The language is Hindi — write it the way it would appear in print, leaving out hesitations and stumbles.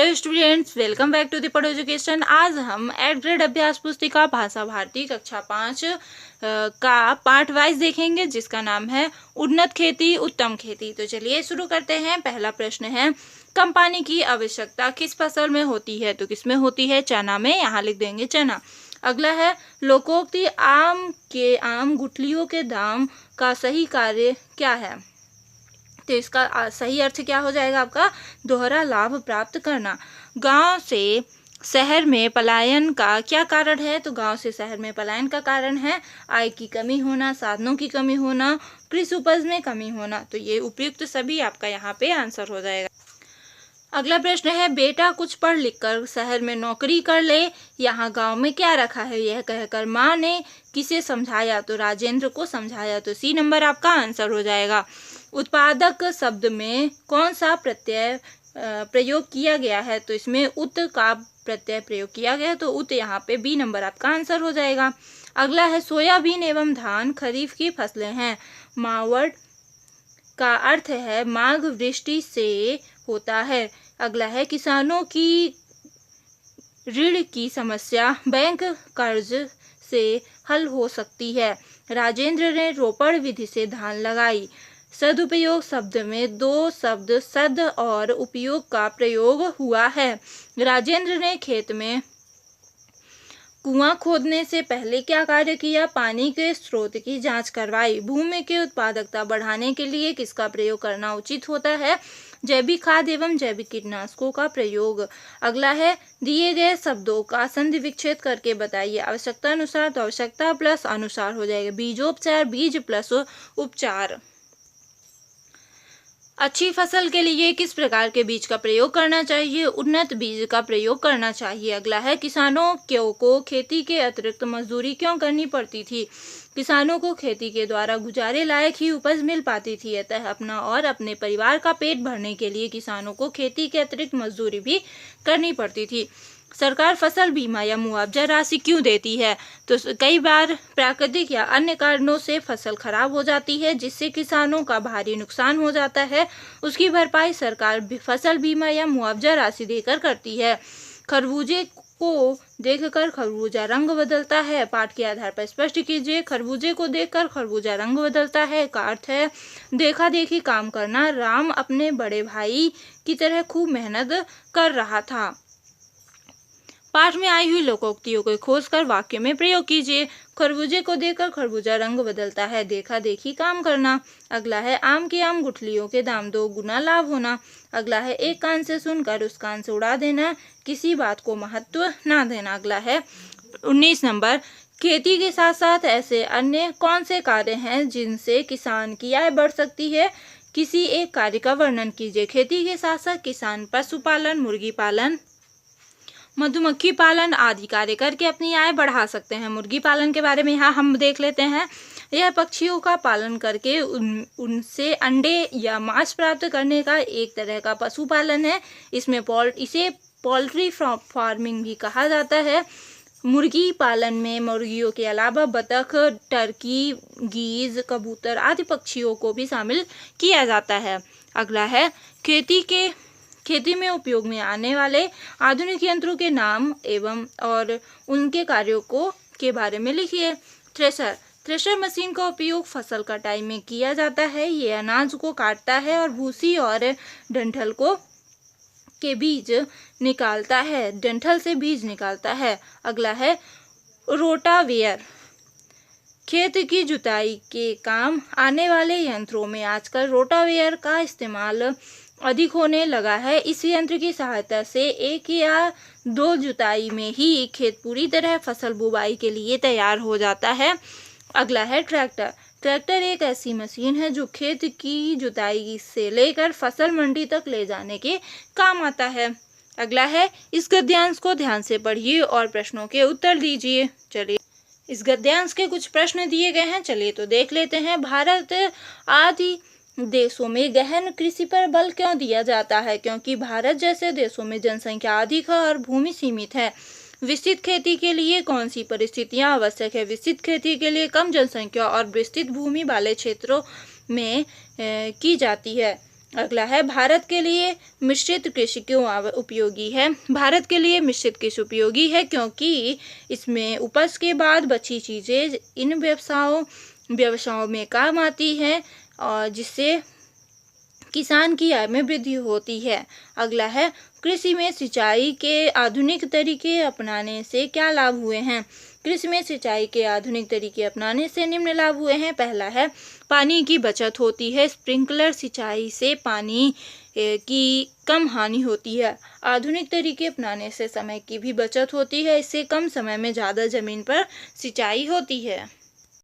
Hello students, welcome back to the Padho education. आज हम 8th ग्रेड अभ्यास पुस्तिका भाषा भारती कक्षा 5 का पार्ट वाइज देखेंगे, जिसका नाम है उन्नत खेती उत्तम खेती। तो चलिए शुरू करते हैं। पहला प्रश्न है, कम पानी की आवश्यकता किस फसल में होती है? तो किसमें होती है? चना में। यहाँ लिख देंगे चना। अगला है, लोकोक्ति आम गुठलियों के दाम का सही कार्य क्या है? तो इसका सही अर्थ क्या हो जाएगा आपका? दोहरा लाभ प्राप्त करना। गांव से शहर में पलायन का क्या कारण है? तो गांव से शहर में पलायन का कारण है आय की कमी होना, साधनों की कमी होना, कृषि उपज में कमी होना। तो ये उपयुक्त सभी आपका यहाँ पे आंसर हो जाएगा। अगला प्रश्न है, बेटा कुछ पढ़ लिख कर शहर में नौकरी कर ले, यहाँ गांव में क्या रखा है? यह कहकर माँ ने किसे समझाया? तो राजेंद्र को समझाया। तो सी नंबर आपका आंसर हो जाएगा। उत्पादक शब्द में कौन सा प्रत्यय प्रयोग किया गया है? तो इसमें उत का प्रत्यय प्रयोग किया गया है, तो उत यहाँ पे बी नंबर आपका आंसर हो जाएगा। अगला है, सोयाबीन एवं धान खरीफ की फसलें हैं। मावड़ का अर्थ है माघ वृष्टि से होता है। अगला है, किसानों की ऋण की समस्या बैंक कर्ज से हल हो सकती है। राजेंद्र ने रोपण विधि से धान लगाई। सदुपयोग शब्द में दो शब्द सद और उपयोग का प्रयोग हुआ है। राजेंद्र ने खेत में कुआं खोदने से पहले क्या कार्य किया? पानी के स्रोत की जांच करवाई। भूमि की उत्पादकता बढ़ाने के लिए किसका प्रयोग करना उचित होता है? जैविक खाद एवं जैविक कीटनाशकों का प्रयोग। अगला है, दिए गए शब्दों का संधि विच्छेद करके बताइए। आवश्यकता अनुसार, तो आवश्यकता प्लस अनुसार हो जाएगा। बीजोपचार, बीज प्लस उपचार। अच्छी फसल के लिए किस प्रकार के बीज का प्रयोग करना चाहिए? उन्नत बीज का प्रयोग करना चाहिए। अगला है, किसानों को खेती के अतिरिक्त मजदूरी क्यों करनी पड़ती थी? किसानों को खेती के द्वारा गुजारे लायक ही उपज मिल पाती थी, अतः अपना और अपने परिवार का पेट भरने के लिए किसानों को खेती के अतिरिक्त मजदूरी भी करनी पड़ती थी। सरकार फसल बीमा या मुआवजा राशि क्यों देती है? तो कई बार प्राकृतिक या अन्य कारणों से फसल खराब हो जाती है, जिससे किसानों का भारी नुकसान हो जाता है। उसकी भरपाई सरकार फसल बीमा या मुआवजा राशि देकर करती है। खरबूजे को देखकर खरबूजा रंग बदलता है। पाठ के आधार पर स्पष्ट कीजिए। खरबूजे को देखकर खरबूजा रंग बदलता है का अर्थ है देखा देखी काम करना। राम अपने बड़े भाई की तरह खूब मेहनत कर रहा था। पाठ में आई हुई लोकोक्तियों को खोजकर वाक्य में प्रयोग कीजिए। खरबूजे को देखकर खरबूजा रंग बदलता है, देखा देखी काम करना। अगला है, आम की आम गुठलियों के दाम 2 गुना लाभ होना। अगला है, एक कान से सुनकर उस कान से उड़ा देना, किसी बात को महत्व ना देना। अगला है 19 नंबर, खेती के साथ साथ ऐसे अन्य कौन से कार्य हैं जिनसे किसान की आय बढ़ सकती है? किसी एक कार्य का वर्णन कीजिए। खेती के साथ साथ किसान पशुपालन, मुर्गी पालन, मधुमक्खी पालन आदि कार्य करके अपनी आय बढ़ा सकते हैं। मुर्गी पालन के बारे में यहाँ हम देख लेते हैं। यह पक्षियों का पालन करके उनसे अंडे या मांस प्राप्त करने का एक तरह का पशुपालन है। इसे पोल्ट्री फार्मिंग भी कहा जाता है। मुर्गी पालन में मुर्गियों के अलावा बतख, टर्की, गीज, कबूतर आदि पक्षियों को भी शामिल किया जाता है। अगला है, खेती में उपयोग में आने वाले आधुनिक यंत्रों के नाम एवं और उनके कार्यों के बारे में लिखिए। थ्रेशर मशीन का उपयोग फसल कटाई में किया जाता है। ये अनाज को काटता है और भूसी और डंठल के बीज निकालता है। डंठल से बीज निकालता है। अगला है, रोटावेयर। खेत की जुताई के काम आने वाले यंत्रों में आजकल रोटावेयर का इस्तेमाल अधिक होने लगा है। इस यंत्र की सहायता से 1 या 2 जुताई में ही खेत पूरी तरह फसल बुवाई के लिए तैयार हो जाता है। अगला है, ट्रैक्टर एक ऐसी मशीन है जो खेत की जुताई से लेकर फसल मंडी तक ले जाने के काम आता है। अगला है, इस गद्यांश को ध्यान से पढ़िए और प्रश्नों के उत्तर दीजिए। चलिए, इस गद्यांश के कुछ प्रश्न दिए गए हैं, चलिए तो देख लेते हैं। भारत आदि देशों में गहन कृषि पर बल क्यों दिया जाता है? क्योंकि भारत जैसे देशों में जनसंख्या अधिक है और भूमि सीमित है। विस्तृत खेती के लिए कौन सी परिस्थितियां आवश्यक है? विस्तृत खेती के लिए कम जनसंख्या और विस्तृत भूमि वाले क्षेत्रों में की जाती है। अगला है, भारत के लिए मिश्रित कृषि क्यों उपयोगी है। भारत के लिए मिश्रित कृषि उपयोगी है क्योंकि इसमें उपज के बाद बची चीज़ें इन व्यवसायों में काम आती है और जिससे किसान की आय में वृद्धि होती है। अगला है, कृषि में सिंचाई के आधुनिक तरीके अपनाने से क्या लाभ हुए हैं। कृषि में सिंचाई के आधुनिक तरीके अपनाने से निम्न लाभ हुए हैं। पहला है, पानी की बचत होती है। स्प्रिंकलर सिंचाई से पानी की कम हानि होती है। आधुनिक तरीके अपनाने से समय की भी बचत होती है। इससे कम समय में ज़्यादा ज़मीन पर सिंचाई होती है।